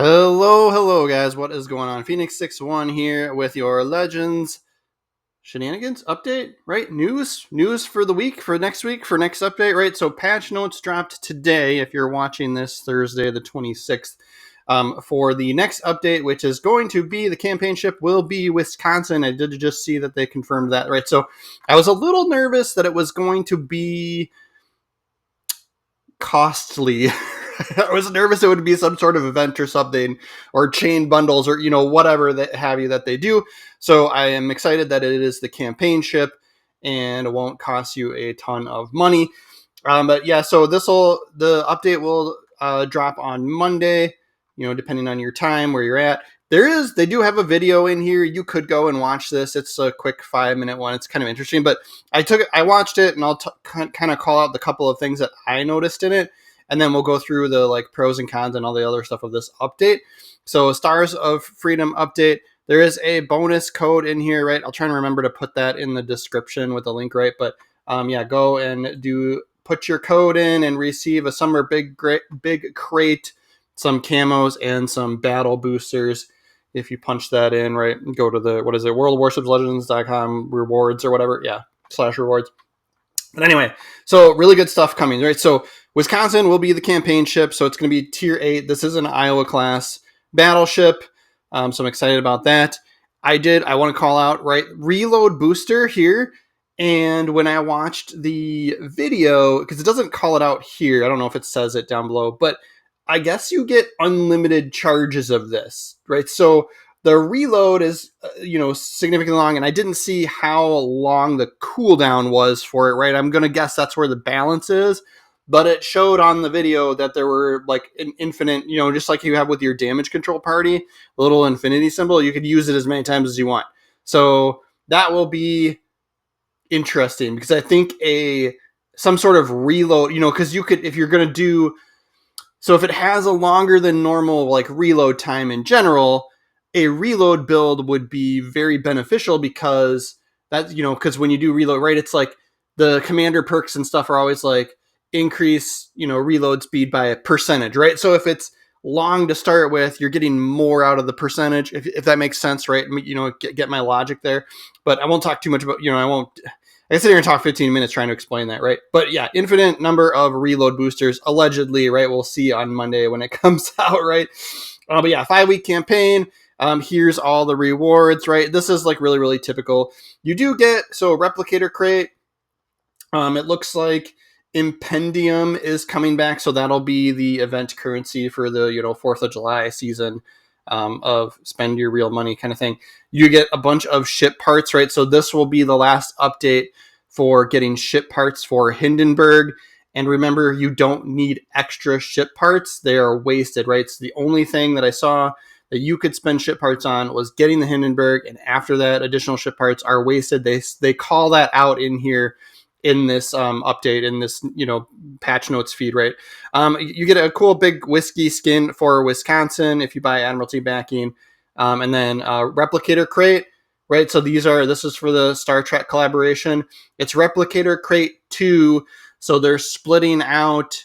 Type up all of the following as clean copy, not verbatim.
Hello, guys. What is going on? Phoenix61 here with your Legends Shenanigans update, right? News for the week, for next week, for next update, right? So patch notes dropped today, if you're watching this Thursday, the 26th, for the next update, which is going to be the campaign ship will be Wisconsin. I did just see that they confirmed that, right? So I was a little nervous that it was going to be costly. I was nervous it would be some sort of event or something, or chain bundles, or whatever that have you that they do. So I am excited that it is the campaign ship and it won't cost you a ton of money. But yeah, so the update will drop on Monday. Depending on your time where you're at. They do have a video in here. You could go and watch this. It's a quick 5-minute one. It's kind of interesting, but I watched it, and I'll kind of call out the couple of things that I noticed in it, and then we'll go through the pros and cons and all the other stuff of this update. So Stars of Freedom update. There is a bonus code in here, right? I'll try and remember to put that in the description with the link, right? But yeah, go and put your code in and receive a summer big crate, some camos, and some battle boosters. If you punch that in, right, go to the, worldwarshipslegends.com rewards or whatever. Yeah, /rewards. But anyway, so really good stuff coming, right? So Wisconsin will be the campaign ship. So it's going to be tier 8. This is an Iowa class battleship. So I'm excited about that. I want to call out, right, reload booster here. And when I watched the video, because it doesn't call it out here, I don't know if it says it down below, but I guess you get unlimited charges of this, right? So the reload is, significantly long, and I didn't see how long the cooldown was for it, right? I'm going to guess that's where the balance is, but it showed on the video that there were an infinite, just like you have with your damage control party, a little infinity symbol. You could use it as many times as you want. So that will be interesting, because I think some sort of reload, because you could, if you're going to do, so if it has a longer than normal reload time in general, a reload build would be very beneficial, because because when you do reload, right, it's the commander perks and stuff are always increase, reload speed by a percentage, right? So if it's long to start with, you're getting more out of the percentage, if that makes sense, right? Get my logic there. But I won't talk too much about, I can sit here and talk 15 minutes trying to explain that, right? But yeah, infinite number of reload boosters, allegedly, right? We'll see on Monday when it comes out, right? But yeah, 5-week campaign. Here's all the rewards, right? This is really, really typical. You do get, so replicator crate. It looks like Impendium is coming back, so that'll be the event currency for the 4th of July season, of spend your real money kind of thing. You get a bunch of ship parts, right? So this will be the last update for getting ship parts for Hindenburg. And remember, you don't need extra ship parts. They are wasted, right? So the only thing that I saw that you could spend ship parts on was getting the Hindenburg, and after that, additional ship parts are wasted. They call that out in here in this update, in this patch notes feed, right? You get a cool big whiskey skin for Wisconsin if you buy Admiralty backing, and then replicator crate, right? So this is for the Star Trek collaboration. It's replicator crate 2, so they're splitting out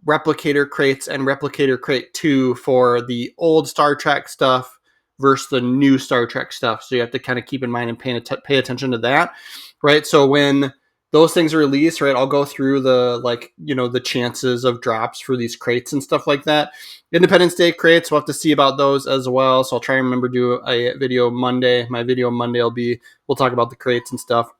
replicator crates and replicator crate 2 for the old Star Trek stuff versus the new Star Trek stuff. So you have to kind of keep in mind and pay attention to that, right? So when those things are released, right, I'll go through the the chances of drops for these crates and stuff like that. Independence Day crates, we'll have to see about those as well. So I'll try and remember to do a video Monday. My video Monday we'll talk about the crates and stuff.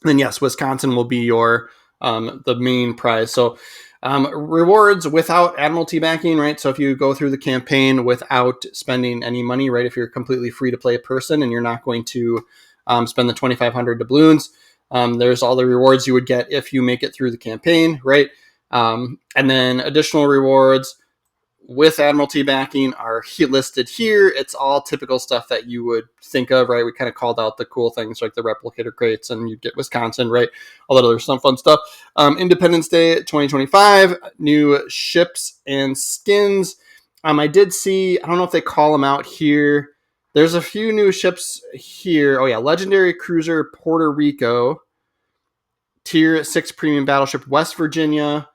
And then yes, Wisconsin will be your the main prize. So rewards without Admiralty backing, right? So if you go through the campaign without spending any money, right, if you're a completely free to play person and you're not going to spend the 2,500 doubloons, there's all the rewards you would get if you make it through the campaign, right? And then additional rewards with Admiralty backing are listed here. It's all typical stuff that you would think of, right? We kind of called out the cool things like the replicator crates, and you get Wisconsin, right? All that other some fun stuff. Independence Day 2025, new ships and skins. I did see, I don't know if they call them out here. There's a few new ships here. Oh yeah, Legendary Cruiser Puerto Rico, Tier 6 Premium Battleship West Virginia,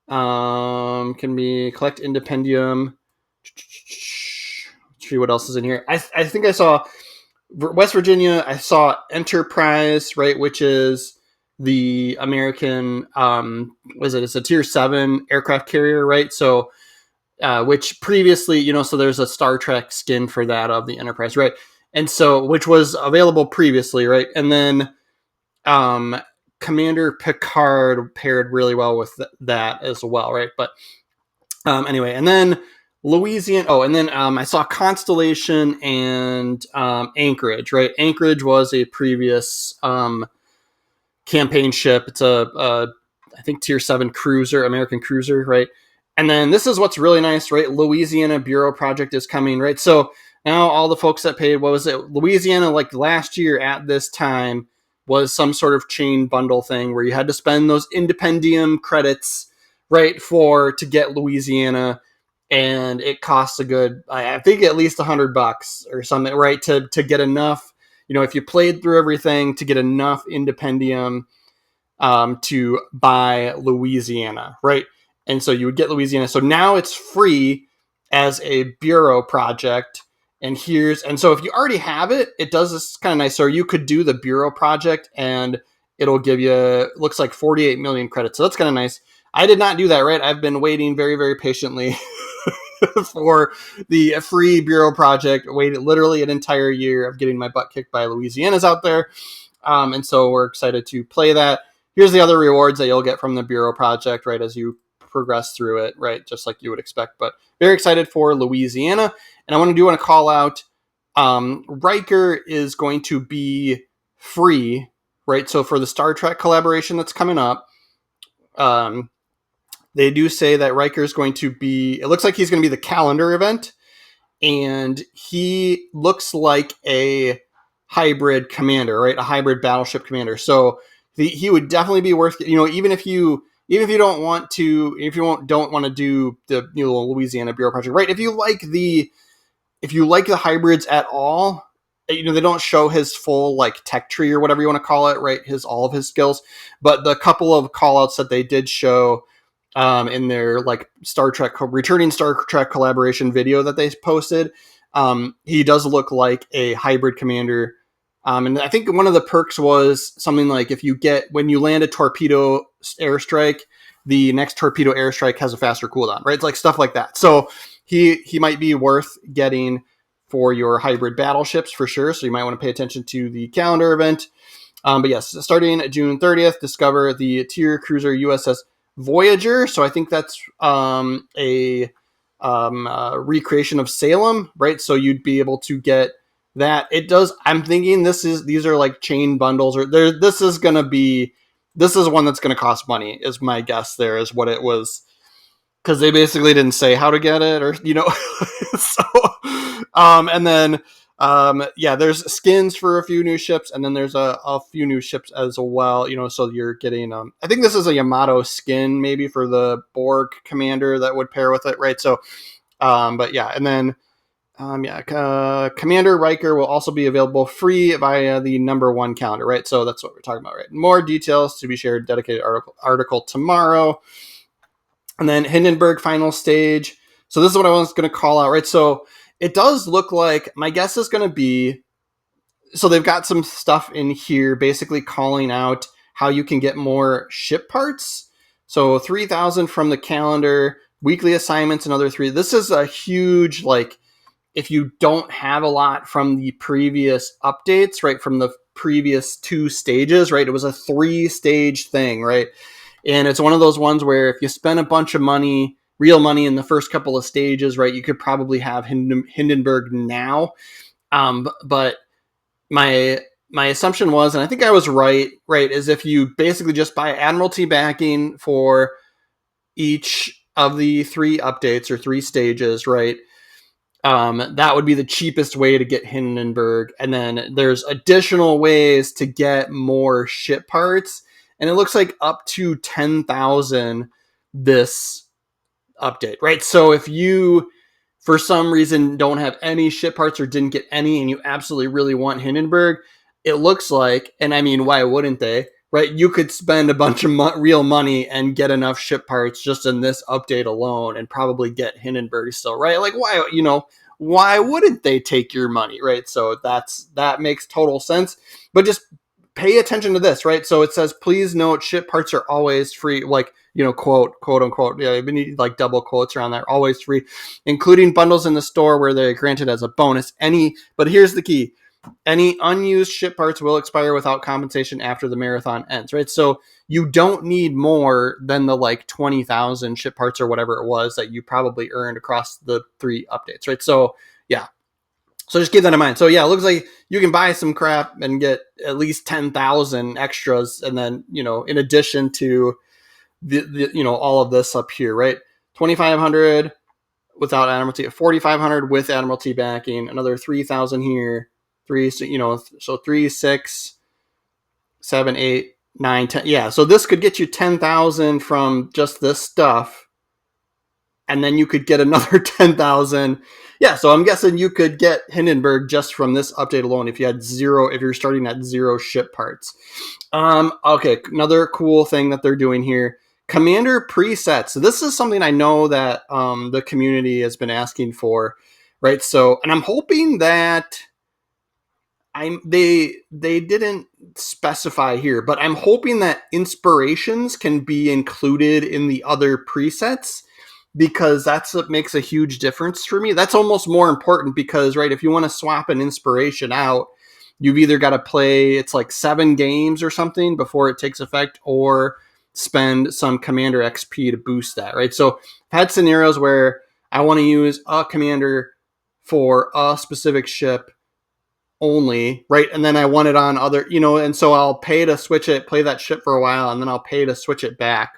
can be collect Independium. Let's see what else is in here. I think I saw West Virginia. I saw Enterprise, right, which is the American. Was it? It's a Tier 7 aircraft carrier, right? So, which previously, so there's a Star Trek skin for that of the Enterprise, right? And so, which was available previously, right? And then, Commander Picard paired really well with that as well, right? But anyway, and then Louisiana. Oh, and then I saw Constellation and Anchorage. Right, Anchorage was a previous campaign ship. It's a I think Tier 7 cruiser, American cruiser. Right, and then this is what's really nice. Right, Louisiana Bureau project is coming. Right, so now all the folks that paid, what was it? Louisiana, like last year at this time, was some sort of chain bundle thing where you had to spend those Independium credits, right, to get Louisiana, and it costs a good, I think, at least $100 or something, right, to get enough. If you played through everything, to get enough Independium to buy Louisiana, right? And so you would get Louisiana. So now it's free as a bureau project. And so if you already have it, it does this kind of nice. So you could do the bureau project and it'll give you, looks like 48 million credits. So that's kind of nice. I did not do that, right? I've been waiting very, very patiently for the free bureau project. Waited literally an entire year of getting my butt kicked by Louisiana's out there. And so we're excited to play that. Here's the other rewards that you'll get from the bureau project, right, as you progress through it, right, just like you would expect. But very excited for Louisiana. And I want to call out Riker is going to be free, right? So for the Star Trek collaboration that's coming up, they do say that Riker is going to be, it looks like he's going to be the calendar event, and he looks like a hybrid commander, right? A hybrid battleship commander. So he would definitely be worth, even if you don't want to, don't want to do the Louisiana Bureau project, right? If you like the hybrids at all, they don't show his full like tech tree or whatever you want to call it, right? All of his skills, but the couple of call outs that they did show in their like returning Star Trek collaboration video that they posted, he does look like a hybrid commander. And I think one of the perks was something like when you land a torpedo airstrike, the next torpedo airstrike has a faster cooldown, right? It's like stuff like that. So he might be worth getting for your hybrid battleships for sure. So you might want to pay attention to the calendar event. But yes, starting June 30th, discover the tier cruiser USS Voyager. So I think that's a recreation of Salem, right? So you'd be able to get that. It does. I'm thinking these are like chain bundles, or this is one that's going to cost money, is my guess. There is what it was, because they basically didn't say how to get it, or so. And then there's skins for a few new ships, and then there's a few new ships as well. So you're getting I think this is a Yamato skin maybe for the Borg commander that would pair with it, right? So, but yeah, and then Commander Riker will also be available free via the #1 calendar, right? So that's what we're talking about, right? More details to be shared, dedicated article tomorrow. And then Hindenburg final stage. So this is what I was going to call out, right? So it does look like, my guess is going to be, so they've got some stuff in here basically calling out how you can get more ship parts. So 3,000 from the calendar, weekly assignments, another 3. This is a huge, like, if you don't have a lot from the previous updates, right, from the previous 2 stages, right, it was a 3-stage thing, right? And it's one of those ones where if you spend a bunch of money, real money, in the first couple of stages, right, you could probably have Hindenburg now. But my assumption was, and I think I was right, is if you basically just buy Admiralty backing for each of the 3 updates or 3 stages, right, that would be the cheapest way to get Hindenburg. And then there's additional ways to get more ship parts. And it looks like up to 10,000 this update, right? So if you, for some reason, don't have any ship parts or didn't get any, and you absolutely really want Hindenburg, it looks like, and I mean, why wouldn't they, right? You could spend a bunch of real money and get enough ship parts just in this update alone and probably get Hindenburg still, right? Like, why wouldn't they take your money, right? So that makes total sense. But just pay attention to this, right? So it says, please note, ship parts are always free, like, quote unquote. Yeah, we need like double quotes around there, always free, including bundles in the store where they're granted as a bonus. But here's the key: any unused ship parts will expire without compensation after the marathon ends, right? So you don't need more than the like 20,000 ship parts or whatever it was that you probably earned across the 3 updates, right? So yeah, so just keep that in mind. So yeah, it looks like you can buy some crap and get at least 10,000 extras, and then in addition to the all of this up here, right? 2,500 without Admiralty, 4,500 with Admiralty backing, another 3,000 here, so 3, 6, 7, 8, 9, 10. Yeah, so this could get you 10,000 from just this stuff, and then you could get another 10,000. Yeah, so I'm guessing you could get Hindenburg just from this update alone if you're starting at 0 ship parts. Okay, another cool thing that they're doing here: commander presets. So this is something I know that the community has been asking for, right? So, and I'm hoping that they didn't specify here, but I'm hoping that inspirations can be included in the other presets, because that's what makes a huge difference for me. That's almost more important because, right, if you want to swap an inspiration out, you've either got to play, it's like 7 games or something before it takes effect, or spend some commander XP to boost that, right? So I've had scenarios where I want to use a commander for a specific ship only, right? And then I want it on other, and so I'll pay to switch it, play that ship for a while, and then I'll pay to switch it back,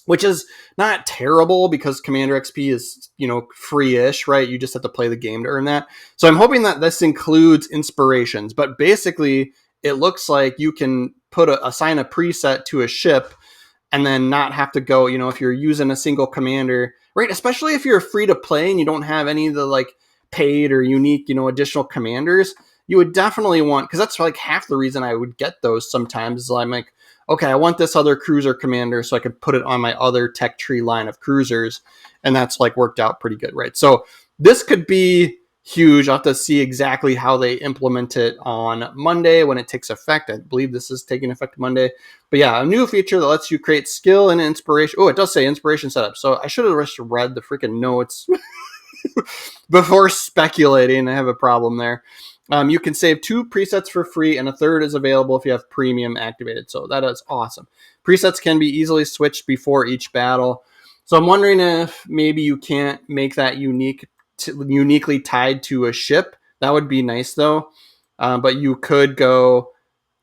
which is not terrible because Commander XP is, free-ish, right? You just have to play the game to earn that. So I'm hoping that this includes inspirations, but basically it looks like you can assign a preset to a ship and then not have to go, if you're using a single commander, right? Especially if you're free to play and you don't have any of the like paid or unique, additional commanders, you would definitely want, because that's like half the reason I would get those sometimes, is I'm like, okay, I want this other cruiser commander so I can put it on my other tech tree line of cruisers. And that's like worked out pretty good, right? So this could be huge. I'll have to see exactly how they implement it on Monday when it takes effect. I believe this is taking effect Monday. But yeah, a new feature that lets you create skill and inspiration. Oh, it does say inspiration setup. So I should have just read the freaking notes before speculating. I have a problem there. You can save 2 presets for free, and a third is available if you have premium activated. So that is awesome. Presets can be easily switched before each battle. So I'm wondering if maybe you can't make that uniquely tied to a ship. That would be nice, though. But you could go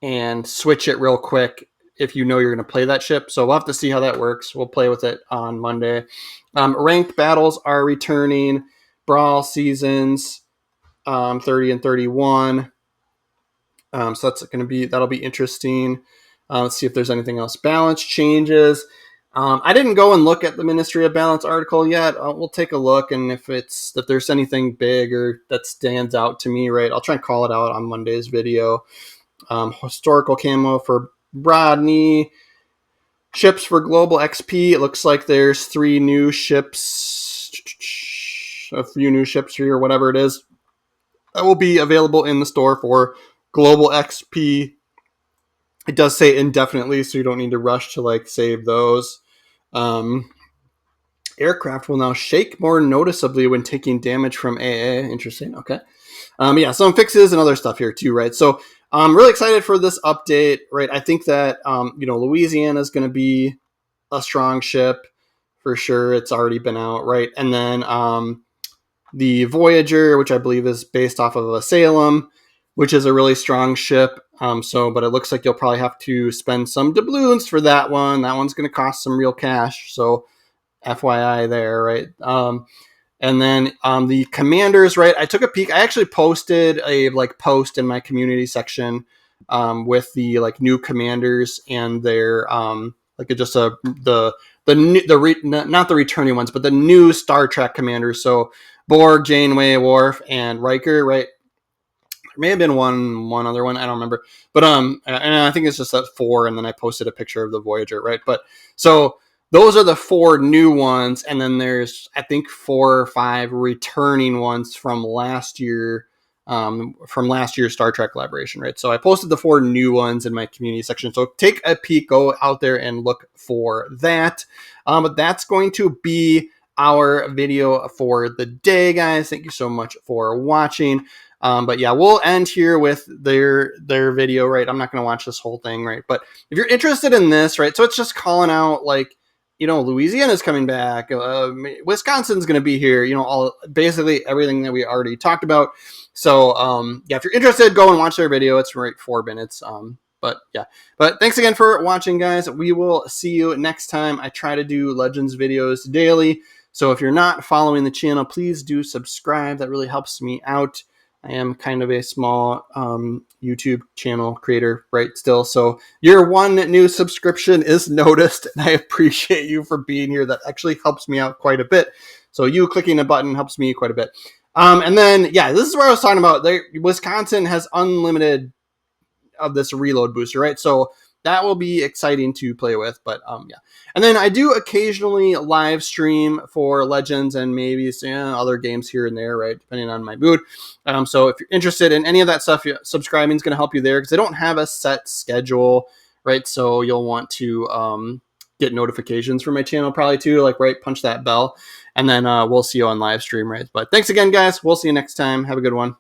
and switch it real quick if you know you're going to play that ship. So we'll have to see how that works. We'll play with it on Monday. Ranked battles are returning. Brawl seasons. 30 and 31. So that'll be interesting. Let's see if there's anything else. Balance changes. I didn't go and look at the Ministry of Balance article yet. We'll take a look, and if there's anything big or that stands out to me, right, I'll try and call it out on Monday's video. Historical camo for Rodney. Ships for Global XP. It looks like there's 3 new ships, a few new ships here, whatever it is, that will be available in the store for Global XP. It does say indefinitely, so you don't need to rush to like save those. Aircraft will now shake more noticeably when taking damage from AA. Interesting. Okay. Yeah, some fixes and other stuff here too, right? So I'm really excited for this update, right? I think that Louisiana is going to be a strong ship for sure. It's already been out, right? And then the Voyager, which I believe is based off of a Salem, which is a really strong ship. But it looks like you'll probably have to spend some doubloons for that one. That one's going to cost some real cash. So FYI there, right? And then the commanders, right? I took a peek. I actually posted a post in my community section with the new commanders and their not the returning ones, but the new Star Trek commanders. So Borg, Janeway, Worf, and Riker, right? may have been one other one, I don't remember, but and I think it's just that 4, and then I posted a picture of the Voyager, right? But so those are the 4 new ones, and then there's, I think, 4 or 5 returning ones from last year, from last year's Star Trek collaboration, right? So I posted the 4 new ones in my community section, so take a peek, go out there and look for that. But that's going to be our video for the day, guys. Thank you so much for watching. But yeah, we'll end here with their video, right? I'm not going to watch this whole thing, right? But if you're interested in this, right? So it's just calling out, like, you know, Louisiana's coming back, Wisconsin's going to be here, you know, all basically everything that we already talked about. So yeah, if you're interested, go and watch their video. It's right 4 minutes. But yeah, but thanks again for watching, guys. We will see you next time. I try to do Legends videos daily, so if you're not following the channel, please do subscribe. That really helps me out. I am kind of a small YouTube channel creator, right, still. So your 1 new subscription is noticed, and I appreciate you for being here. That actually helps me out quite a bit. So you clicking a button helps me quite a bit. And then, yeah, this is where I was talking about. Wisconsin has unlimited of this reload booster, right? So that will be exciting to play with. But yeah, and then I do occasionally live stream for Legends and maybe other games here and there, right, depending on my mood. So if you're interested in any of that stuff, subscribing is going to help you there, because I don't have a set schedule, right? So you'll want to get notifications from my channel probably too, like, right, punch that bell, and then we'll see you on live stream, right? But thanks again, guys. We'll see you next time. Have a good one.